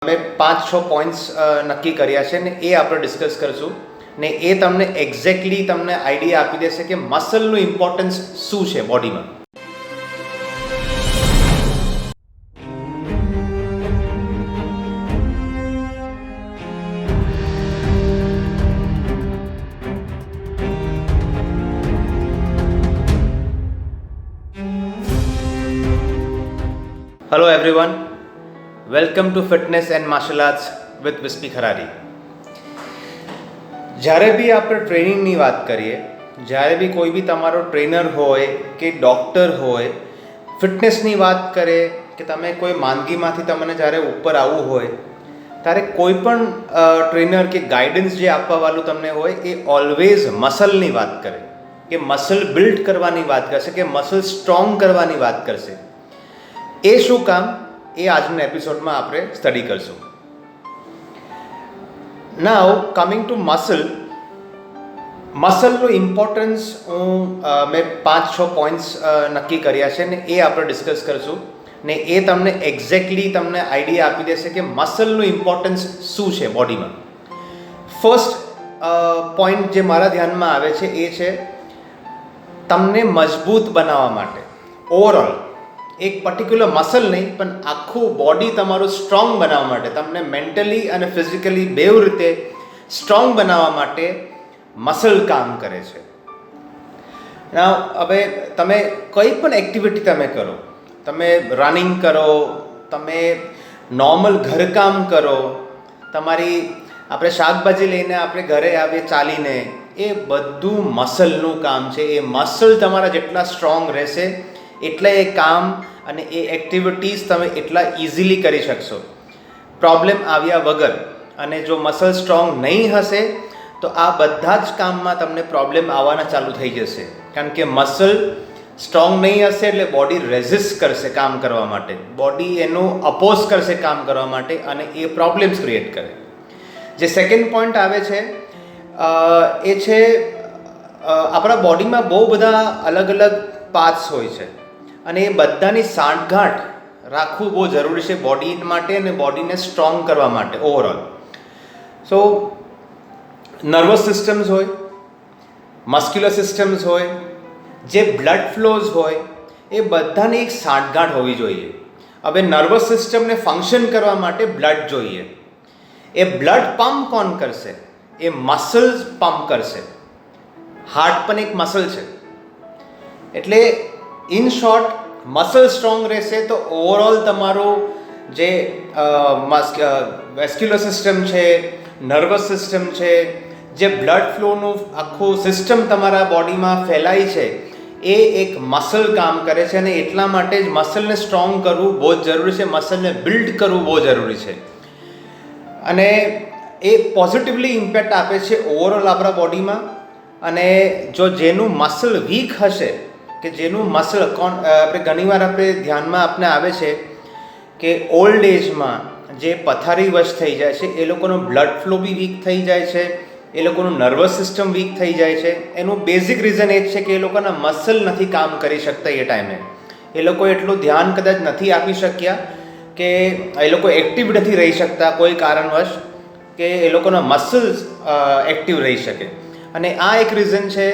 અમે 5-6 પોઈન્ટ્સ નક્કી કર્યા છે ને એ આપણે ડિસ્કસ કરીશું ને એ તમને એક્ઝેક્ટલી તમને આઈડિયા આપી દેશે કે મસલનું ઇમ્પોર્ટન્સ શું છે બોડીમાં. Hello everyone, welcome to fitness and martial arts with વિસ્પી ખરારી. જ્યારે બી આપણે ટ્રેનિંગની વાત કરીએ, જ્યારે બી કોઈ બી તમારો ટ્રેનર હોય કે ડૉક્ટર હોય ફિટનેસની વાત કરે કે તમે કોઈ માંદગીમાંથી તમને જ્યારે ઉપર આવવું હોય ત્યારે કોઈ પણ ટ્રેનર કે ગાઈડન્સ જે આપવાવાળું તમને હોય એ ઓલવેઝ મસલની વાત કરે, કે મસલ બિલ્ડ કરવાની વાત કરશે, કે મસલ સ્ટ્રોંગ કરવાની વાત કરશે. એ શું કામ એ આજના એપિસોડમાં આપણે સ્ટડી કરશું. નાઉ કમિંગ ટુ મસલનું ઇમ્પોર્ટન્સ મેં 5-6 પોઈન્ટ્સ નક્કી કર્યા છે ને એ આપણે ડિસ્કસ કરીશું ને એ તમને એક્ઝેક્ટલી તમને આઈડિયા આપી દેશે કે મસલનું ઇમ્પોર્ટન્સ શું છે બોડીમાં. ફર્સ્ટ પોઈન્ટ જે મારા ધ્યાનમાં આવે છે એ છે તમને મજબૂત બનાવવા માટે. ઓવરઓલ એક પર્ટિક્યુલર મસલ નહીં પણ આખું બોડી તમારું સ્ટ્રોંગ બનાવવા માટે, તમને મેન્ટલી અને ફિઝિકલી બેવ રીતે સ્ટ્રોંગ બનાવવા માટે મસલ કામ કરે છે. હવે તમે કંઈ પણ એક્ટિવિટી તમે કરો, તમે રનિંગ કરો, તમે નોર્મલ ઘરકામ કરો, તમારી આપણે શાકભાજી લઈને આપણે ઘરે આવીએ ચાલીને, એ બધું મસલનું કામ છે. એ મસલ તમારા જેટલા સ્ટ્રોંગ રહેશે એટલે એ કામ અને એ એક્ટિવિટીઝ તમે એટલા ઇઝીલી કરી શકશો પ્રોબ્લેમ આવ્યા વગર. અને જો મસલ સ્ટ્રોંગ નહીં હશે તો આ બધા જ કામમાં તમને પ્રોબ્લેમ આવવાના ચાલુ થઈ જશે, કારણ કે મસલ સ્ટ્રોંગ નહીં હશે એટલે બોડી રેઝિસ્ટ કરશે કામ કરવા માટે, બોડી એનું અપોઝ કરશે કામ કરવા માટે અને એ પ્રોબ્લેમ્સ ક્રિએટ કરે. જે સેકન્ડ પોઈન્ટ આવે છે એ છે આપણા બોડીમાં બહુ બધા અલગ અલગ પાર્ટ્સ હોય છે અને એ બધાની સાંઠગાંઠ રાખવું બહુ જરૂરી છે બોડી માટે અને બોડીને સ્ટ્રોંગ કરવા માટે ઓવરઓલ. સો નર્વસ સિસ્ટમ્સ હોય, મસ્ક્યુલર સિસ્ટમ્સ હોય, જે બ્લડ ફ્લોઝ હોય, એ બધાની એક સાંઠગાંઠ હોવી જોઈએ. હવે નર્વસ સિસ્ટમને ફંક્શન કરવા માટે બ્લડ જોઈએ. એ બ્લડ પમ્પ કોણ કરશે? એ મસલ્સ પમ્પ કરશે. હાર્ટ પણ એક મસલ છે. એટલે ઇન શોર્ટ મસલ સ્ટ્રોંગ રહેશે તો ઓવરઓલ તમારું જે વેસ્ક્યુલર સિસ્ટમ છે, નર્વસ સિસ્ટમ છે, જે બ્લડ ફ્લોનું આખું સિસ્ટમ તમારા બોડીમાં ફેલાય છે એ એક મસલ કામ કરે છે. અને એટલા માટે જ મસલને સ્ટ્રોંગ કરવું બહુ જ જરૂરી છે, મસલને બિલ્ડ કરવું બહુ જરૂરી છે. અને એ પોઝિટિવલી ઇમ્પેક્ટ આપે છે ઓવરઓલ આપણા બોડીમાં. અને જો જેનું મસલ વીક હશે, કે જેનું મસલ આપણે ઘણીવાર આપણે ધ્યાનમાં આપણે આવે છે કે ઓલ્ડ એજમાં જે પથારીવશ થઈ જાય છે એ લોકોનો બ્લડ ફ્લો બી વીક થઈ જાય છે, એ લોકોનું નર્વસ સિસ્ટમ વીક થઈ જાય છે. એનું બેઝિક રીઝન એ જ છે કે એ લોકોના મસલ નથી કામ કરી શકતા એ ટાઈમે. એ લોકો એટલું ધ્યાન કદાચ નથી આપી શક્યા કે એ લોકો એક્ટિવ નથી રહી શકતા કોઈ કારણવશ કે એ લોકોના મસલ્સ એક્ટિવ રહી શકે. અને આ એક રીઝન છે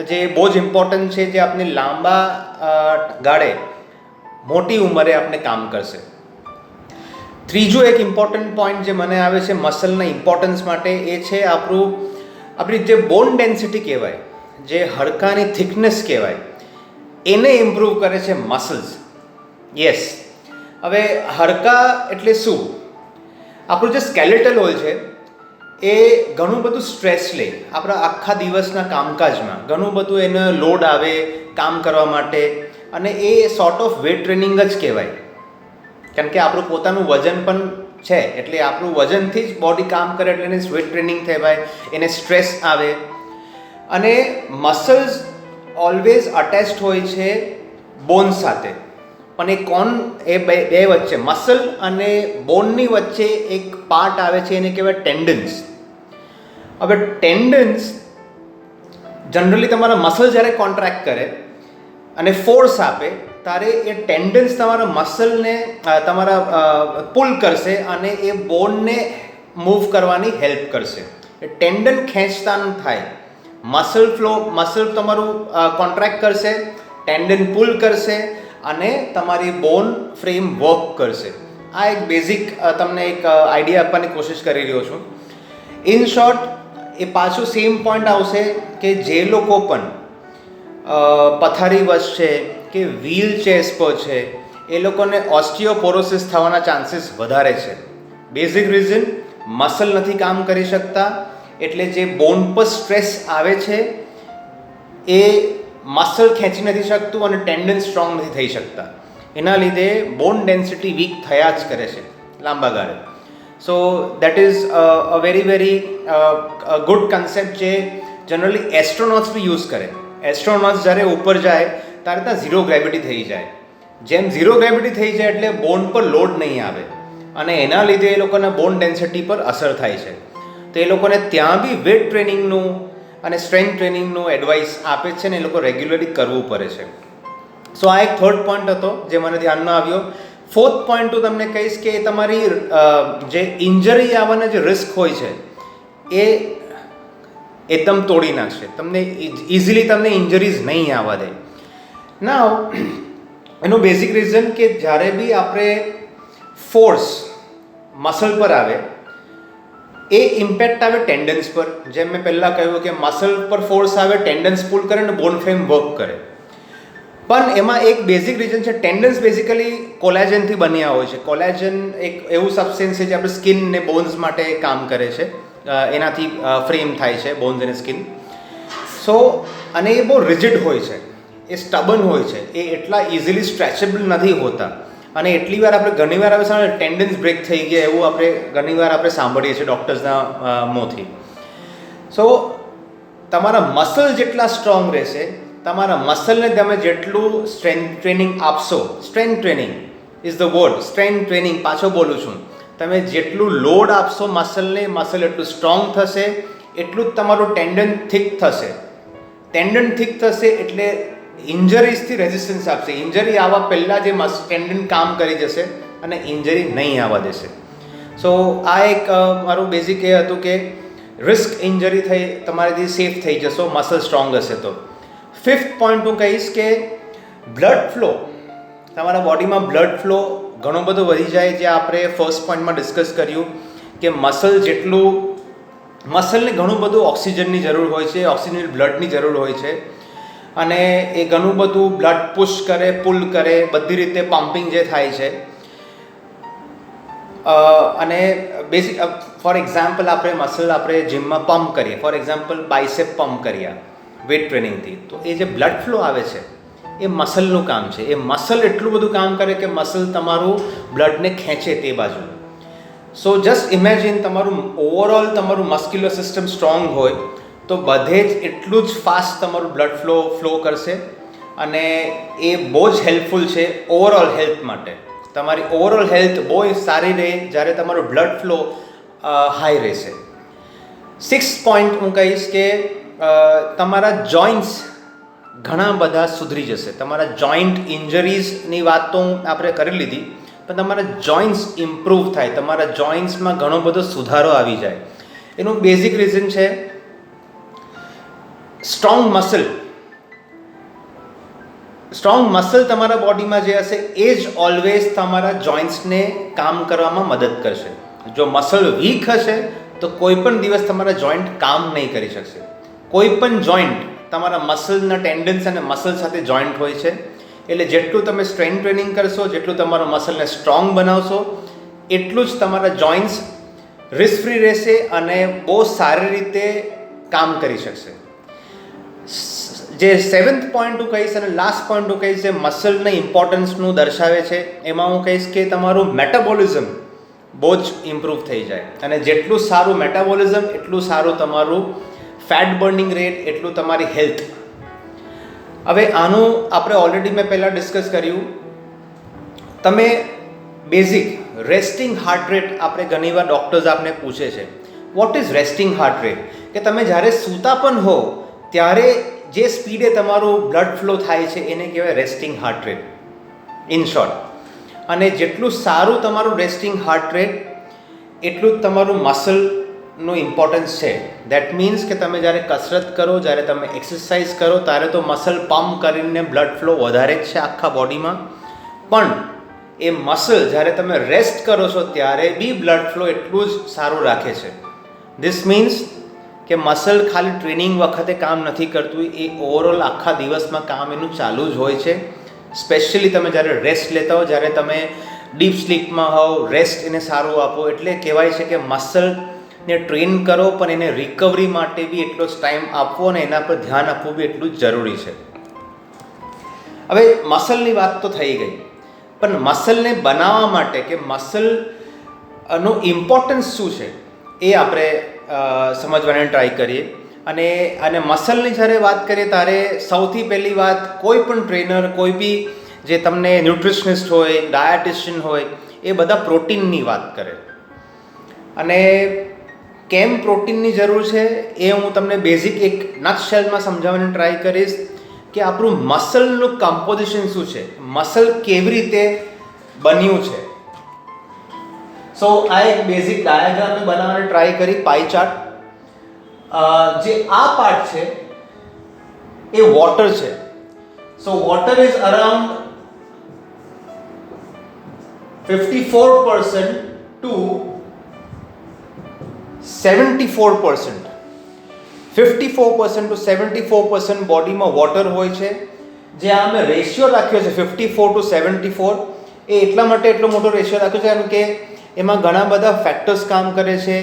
જે બહુ જ ઇમ્પોર્ટન્ટ છે, જે આપણે લાંબા ગાળે મોટી ઉંમરે આપણે કામ કરશે. ત્રીજું એક ઇમ્પોર્ટન્ટ પોઈન્ટ જે મને આવે છે મસલના ઇમ્પોર્ટન્સ માટે એ છે આપણી જે બોન ડેન્સિટી કહેવાય, જે હાડકાની થિકનેસ કહેવાય, એને ઇમ્પ્રૂવ કરે છે મસલ્સ. યસ. હવે હાડકા એટલે શું? આપણું જે સ્કેલેટલ હોય છે એ ઘણું બધું સ્ટ્રેસ લે આપણા આખા દિવસના કામકાજમાં, ઘણું બધું એને લોડ આવે કામ કરવા માટે, અને એ સોર્ટ ઓફ વેટ ટ્રેનિંગ જ કહેવાય. કારણ કે આપણું પોતાનું વજન પણ છે એટલે આપણું વજનથી જ બોડી કામ કરે એટલે એને વેટ ટ્રેનિંગ કહેવાય, એને સ્ટ્રેસ આવે. અને મસલ્સ ઓલવેઝ અટેચ્ડ હોય છે બોન સાથે, પણ એ બે વચ્ચે, મસલ અને બોનની વચ્ચે એક પાર્ટ આવે છે એને કહેવાય ટેન્ડન્સ. હવે ટેન્ડન્સ જનરલી તમારા મસલ જ્યારે કોન્ટ્રાક્ટ કરે અને ફોર્સ આપે ત્યારે એ ટેન્ડન્સ તમારા મસલને તમારા પુલ કરશે અને એ બોનને મૂવ કરવાની હેલ્પ કરશે. એ ટેન્ડન ખેંચતાન થાય, મસલ તમારું કોન્ટ્રાક્ટ કરશે, ટેન્ડન પુલ કરશે અને તમારી બોન ફ્રેમ વર્ક કરશે. આ એક બેઝિક તમને એક આઈડિયા આપવાની કોશિશ કરી રહ્યો છું. ઇન શોર્ટ, એ પાછું સેમ પોઈન્ટ આવશે કે જે લોકો પણ પથારીવશ છે કે વ્હીલ ચેર્સ પર છે એ લોકોને ઓસ્ટિયોપોરોસિસ થવાના ચાન્સીસ વધારે છે. બેઝિક રીઝન, મસલ નથી કામ કરી શકતા, એટલે જે બોન પર સ્ટ્રેસ આવે છે એ મસલ ખેંચી નથી શકતું અને ટેન્ડન સ્ટ્રોંગ નથી થઈ શકતા. એના લીધે બોન ડેન્સિટી વીક થયા જ કરે છે લાંબા ગાળે. So that is a very good concept જે જનરલી એસ્ટ્રોનોટ્સ બી યુઝ કરે. એસ્ટ્રોનોટ્સ જ્યારે ઉપર જાય ત્યારે ત્યાં ઝીરો ગ્રેવિટી થઈ જાય. જેમ ઝીરો ગ્રેવિટી થઈ જાય એટલે બોન પર લોડ નહીં આવે અને એના લીધે એ લોકોના બોન ડેન્સિટી પર અસર થાય છે. તો એ લોકોને ત્યાં બી વેટ ટ્રેનિંગનું અને સ્ટ્રેન્થ ટ્રેનિંગનું એડવાઇસ આપે છે ને એ લોકો રેગ્યુલરલી કરવું પડે છે. સો આ એક થર્ડ પોઈન્ટ હતો જે મને ધ્યાનમાં આવ્યો. ફોર્થ પોઈન્ટ હું તમને કહીશ કે તમારી જે ઇન્જરી આવવાના જે રિસ્ક હોય છે એ એકદમ તોડી નાખશે. તમને ઇઝીલી તમને ઇન્જરીઝ નહીં આવવા દે. નાઉ એનું બેઝિક રીઝન કે જ્યારે બી આપણે ફોર્સ મસલ પર આવે એ ઇમ્પેક્ટ આવે ટેન્ડન્સ પર. જેમ મેં પહેલાં કહ્યું કે મસલ પર ફોર્સ આવે, ટેન્ડન્સ પુલ કરે અને બોન ફ્રેમ વર્ક કરે. પણ એમાં એક બેઝિક રીઝન છે, ટેન્ડન્સ બેઝિકલી કોલેજનથી બન્યા હોય છે. કોલેજન એક એવું સબસ્ટન્સ છે જે આપણે સ્કિન ને બોન્સ માટે કામ કરે છે, એનાથી ફ્રેમ થાય છે બોન્સ અને સ્કિન. સો અને એ બહુ રિજિડ હોય છે, એ સ્ટબન હોય છે, એ એટલા ઇઝીલી સ્ટ્રેચેબલ નથી હોતા. અને એટલી વાર આપણે ઘણીવાર આપણે ટેન્ડન્સ બ્રેક થઈ ગયા એવું આપણે ઘણીવાર આપણે સાંભળીએ છીએ ડૉક્ટર્સના મોંથી. સો તમારા મસલ જેટલા સ્ટ્રોંગ રહેશે, તમારા મસલને તમે જેટલું સ્ટ્રેન્થ ટ્રેનિંગ આપશો, strength training is the word, strength training પાછો બોલું છું, તમે જેટલું લોડ આપશો મસલને, મસલ એટલું સ્ટ્રોંગ થશે, એટલું જ તમારું ટેન્ડન થિક થશે. ટેન્ડન થિક થશે એટલે ઇન્જરીઝથી રેઝિસ્ટન્સ આપશે. ઇન્જરી આવવા પહેલાં જે ટેન્ડન કામ કરી જશે અને ઇન્જરી નહીં આવવા દેશે. સો આ એક મારું બેઝિક એ હતું કે રિસ્ક ઇન્જરી થઈ તમારાથી સેફ થઈ જશો મસલ સ્ટ્રોંગ હશે તો. ફિફ્થ પોઈન્ટ હું કહીશ કે બ્લડ ફ્લો, તમારા બોડીમાં બ્લડ ફ્લો ઘણો બધો વધી જાય. જે આપણે ફર્સ્ટ પોઈન્ટમાં ડિસ્કસ કર્યું કે મસલને ઘણું બધું ઓક્સિજનની જરૂર હોય છે, ઓક્સિજન બ્લડની જરૂર હોય છે અને એ ઘણું બધું બ્લડ પુશ કરે, પુલ કરે, બધી રીતે પમ્પિંગ જે થાય છે. અને બેઝિક ફોર એક્ઝામ્પલ આપણે જીમમાં પમ્પ કરીએ, ફોર એક્ઝામ્પલ બાયસેપ પમ્પ કર્યા વેટ ટ્રેનિંગથી, તો એ જે બ્લડ ફ્લો આવે છે એ મસલનું કામ છે. એ મસલ એટલું બધું કામ કરે કે મસલ તમારું બ્લડને ખેંચે તે બાજુ. સો જસ્ટ ઇમેજિન તમારું તમારું મસ્ક્યુલર સિસ્ટમ સ્ટ્રોંગ હોય તો બધે જ એટલું જ ફાસ્ટ તમારું બ્લડ ફ્લો કરશે અને એ બહુ જ હેલ્પફુલ છે ઓવરઓલ હેલ્થ માટે. તમારી ઓવરઓલ હેલ્થ બહુ સારી રહે જ્યારે તમારું બ્લડ ફ્લો હાઈ રહેશે. સિક્સ પોઈન્ટ હું કહીશ કે તમારા જોઈન્ટ્સ ઘણા બધા સુધરી જશે. તમારા જોઈન્ટ ઇન્જરીઝની વાત તો આપણે કરી લીધી, પણ તમારા જોઈન્ટ્સ ઇમ્પ્રૂવ થાય, તમારા જોઈન્ટ્સમાં ઘણો બધો સુધારો આવી જાય. એનું બેઝિક રીઝન છે સ્ટ્રોંગ મસલ તમારા બોડીમાં જે હશે એ જ ઓલવેઝ તમારા જોઈન્ટ્સને કામ કરવામાં મદદ કરશે. જો મસલ વીક હશે તો કોઈ પણ દિવસ તમારા જોઈન્ટ કામ નહીં કરી શકશે. કોઈ પણ જોઈન્ટ તમારા મસલના ટેન્ડન્સ અને મસલ સાથે જોઈન્ટ હોય છે. એટલે જેટલું તમે સ્ટ્રેન્થ ટ્રેનિંગ કરશો, જેટલું તમારા મસલને સ્ટ્રોંગ બનાવશો, એટલું જ તમારા જોઈન્ટ્સ રિસ્ક ફ્રી રહેશે અને બહુ સારી રીતે કામ કરી શકશે. જે સેવન્થ પોઈન્ટ હું કહીશ અને લાસ્ટ પોઈન્ટ હું કહીશ જે મસલના ઇમ્પોર્ટન્સનું દર્શાવે છે, એમાં હું કહીશ કે તમારું મેટાબોલિઝમ બહુ જ ઇમ્પ્રૂવ થઈ જાય. અને જેટલું સારું મેટાબોલિઝમ એટલું સારું તમારું ફેટ બર્નિંગ રેટ, એટલું તમારી હેલ્થ. હવે આનું આપણે ઓલરેડી મેં પહેલાં ડિસ્કસ કર્યું. તમે બેઝિક રેસ્ટિંગ હાર્ટ રેટ આપણે ઘણીવાર ડૉક્ટર્સ આપને પૂછે છે, what is resting heart rate? કે તમે જ્યારે સૂતા પણ હો ત્યારે જે સ્પીડે તમારું બ્લડ ફ્લો થાય છે એને કહેવાય resting heart rate. In short. અને જેટલું સારું તમારું રેસ્ટિંગ હાર્ટ રેટ એટલું જ તમારું મસલનું ઇમ્પોર્ટન્સ છે. દેટ મીન્સ કે તમે જ્યારે કસરત કરો, જ્યારે તમે એક્સરસાઇઝ કરો ત્યારે તો મસલ પમ્પ કરીને બ્લડ ફ્લો વધારે જ છે આખા બોડીમાં, પણ એ મસલ જ્યારે તમે રેસ્ટ કરો છો ત્યારે બી બ્લડ ફ્લો એટલું જ સારું રાખે છે. ધીસ મીન્સ કે મસલ ખાલી ટ્રેનિંગ વખતે કામ નથી કરતું, એ ઓવરઓલ આખા દિવસમાં કામ એનું ચાલુ જ હોય છે. સ્પેશિયલી તમે જ્યારે રેસ્ટ લેતા હો, જ્યારે તમે ડીપ સ્લીપમાં હોવ, રેસ્ટ એને સારું આપો, એટલે કહેવાય છે કે મસલને ટ્રેન કરો પણ એને રિકવરી માટે બી એટલો જ ટાઈમ આપવો અને એના પર ધ્યાન આપવું બી એટલું જ જરૂરી છે. હવે મસલની વાત તો થઈ ગઈ, પણ મસલને બનાવવા માટે કે મસલનો ઇમ્પોર્ટન્સ શું છે એ આપણે સમજવાની ટ્રાય કરીએ. અને મસલની જ્યારે વાત કરીએ ત્યારે સૌથી પહેલી વાત, કોઈ પણ ટ્રેનર, કોઈ બી જે તમને ન્યુટ્રિશનિસ્ટ હોય, ડાયટિશિયન હોય, એ બધા પ્રોટીનની વાત કરે. અને કેમ પ્રોટીનની જરૂર છે એ હું તમને બેઝિક એક નટશેલમાં સમજાવવાની ટ્રાય કરીશ કે આપણું મસલનું કમ્પોઝિશન શું છે, મસલ કેવી રીતે બન્યું છે. સો આ એક બેઝિક ડાયાગ્રામ મેં બનાવવાની ટ્રાય કરી, પાઈ ચાર્ટ. જે આ પાર્ટ છે એ વોટર છે. સો water is around 54% to 74%. 54% to 74% બોડીમાં વોટર હોય છે. જે આ મેં રેશિયો રાખ્યો છે 54 to 74, એ એટલા માટે એટલો મોટો રેશિયો રાખ્યો છે કારણ કે એમાં ઘણા બધા ફેક્ટર્સ કામ કરે છે.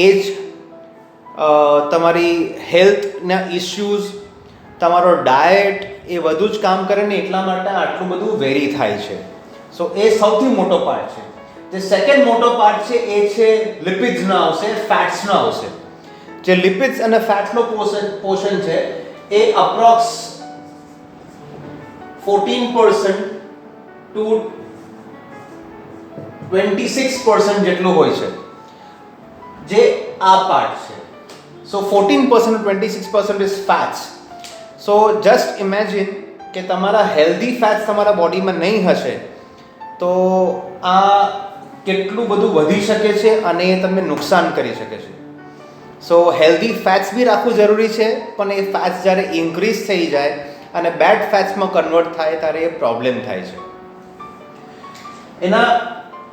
એજ, તમારી હેલ્થના ઇશ્યુઝ, તમારો ડાયટ, એ બધું જ કામ કરે ને એટલા માટે આટલું બધું વેરી થાય છે. સો એ સૌથી મોટો પાર્ટ છે. જે સેકન્ડ મોટો પાર્ટ છે એ છે લિપિડ્સનો આવશે, ફેટ્સનો આવશે. જે લિપિડ્સ અને ફેટનો પોર્શન છે એ અપ્રોક્સ 14% to 26% જેટલું હોય છે, જે આ પાર્ટ છે. સો 14% to 26% is fats. So just imagine કે તમારા હેલ્ધી ફેટ્સ તમારા બોડીમાં નહીં હશે તો આ કેટલું બધું વધી શકે છે અને એ તમને નુકસાન કરી શકે છે. સો હેલ્ધી ફેટ્સ બી રાખવું જરૂરી છે, પણ એ ફેટ્સ જ્યારે ઇન્ક્રીઝ થઈ જાય અને બેડ ફેટ્સમાં કન્વર્ટ થાય ત્યારે એ પ્રોબ્લેમ થાય છે એના.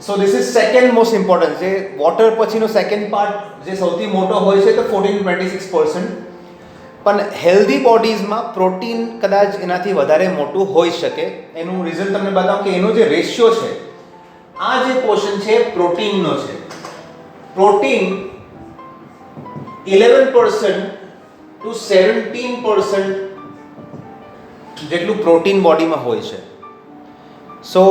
So this is second most important. જે વોટર પછીનો સેકન્ડ પાર્ટ જે સૌથી મોટો હોય છે તો 14-26%. પણ હેલ્ધી બોડીઝમાં પ્રોટીન કદાચ એનાથી વધારે મોટું હોઈ શકે. એનું રીઝન તમને બતાવું કે એનો જે રેશિયો છે, આ જે પોર્શન છે પ્રોટીનનો છે. પ્રોટીન 11% to 17% જેટલું પ્રોટીન બોડીમાં હોય છે. સો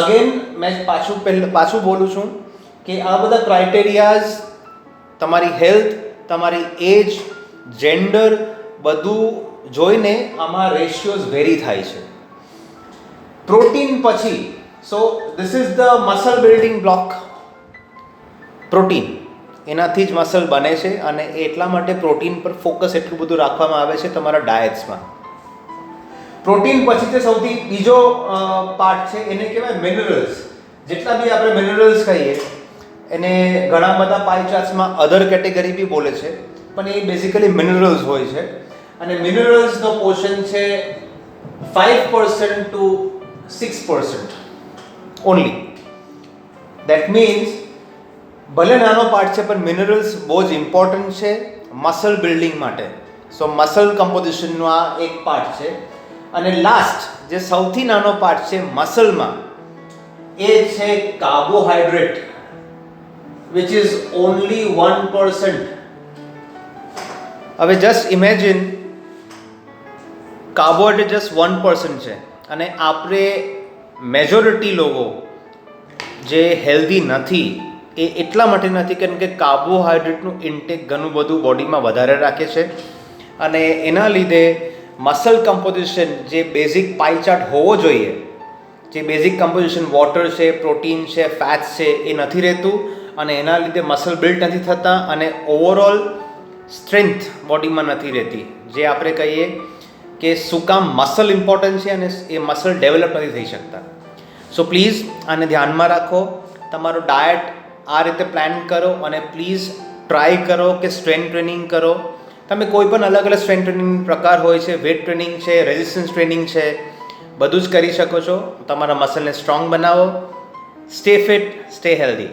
અગેન મેં પાછું બોલું છું કે આ બધા ક્રાઇટેરિયાઝ, તમારી હેલ્થ, તમારી એજ, જેન્ડર, બધું જોઈને આમાં રેશિયોઝ વેરી થાય છે. પ્રોટીન પછી, so this is the muscle building block. Protein, એનાથી જ મસલ બને છે અને એટલા માટે પ્રોટીન પર ફોકસ એટલું બધું રાખવામાં આવે છે તમારા ડાયટ્સમાં. પ્રોટીન પછી તે સૌથી બીજો પાર્ટ છે એને કહેવાય મિનરલ્સ. જેટલા બી આપણે મિનરલ્સ કહીએ એને ઘણા બધા પાઈ ચાર્ટ્સમાં અધર કેટેગરી બી બોલે છે, પણ એ બેઝિકલી મિનરલ્સ હોય છે. અને મિનરલ્સનો પોર્શન છે 5% to 6% ઓનલી. દેટ મીન્સ ભલે નાનો પાર્ટ છે પણ મિનરલ્સ બહુ જ ઇમ્પોર્ટન્ટ છે મસલ બિલ્ડિંગ માટે. સો મસલ કમ્પોઝિશનનો આ એક પાર્ટ છે. અને લાસ્ટ જે સૌથી નાનો પાર્ટ છે મસલમાં એ છે કાર્બોહાઈડ્રેટ, વિચ ઇઝ ઓનલી 1%. હવે જસ્ટ ઇમેજિન, કાર્બોહાઈડ્રેટ જસ્ટ 1% છે અને આપણે મેજોરિટી લોકો જે હેલ્ધી નથી એ એટલા માટે નથી કારણ કે કાર્બોહાઈડ્રેટનું ઇન્ટેક ઘણું બધું બોડીમાં વધારે રાખે છે અને એના લીધે મસલ કમ્પોઝિશન જે બેઝિક પાઈ ચાર્ટ હોવો જોઈએ, જે બેઝિક કમ્પોઝિશન વોટર છે, પ્રોટીન છે, ફેટ્સ છે, એ નથી રહેતું અને એના લીધે મસલ બિલ્ડ નથી થતા અને ઓવરઓલ સ્ટ્રેન્થ બોડીમાં નથી રહેતી. જે આપણે કહીએ કે શું કામ મસલ ઇમ્પોર્ટન્ટ છે અને એ મસલ ડેવલપ નથી થઈ શકતા. સો પ્લીઝ આને ધ્યાનમાં રાખો, તમારો ડાયટ આ રીતે પ્લાન કરો અને પ્લીઝ ટ્રાય કરો કે સ્ટ્રેન્થ ટ્રેનિંગ કરો. તમે કોઈ પણ અલગ અલગ સ્ટ્રેન્થ ટ્રેનિંગ પ્રકાર હોય છે, વેટ ટ્રેનિંગ છે, રેઝિસ્ટન્સ ટ્રેનિંગ છે, બધું જ કરી શકો છો. તમારા મસલને સ્ટ્રોંગ બનાવો. Stay fit, stay healthy.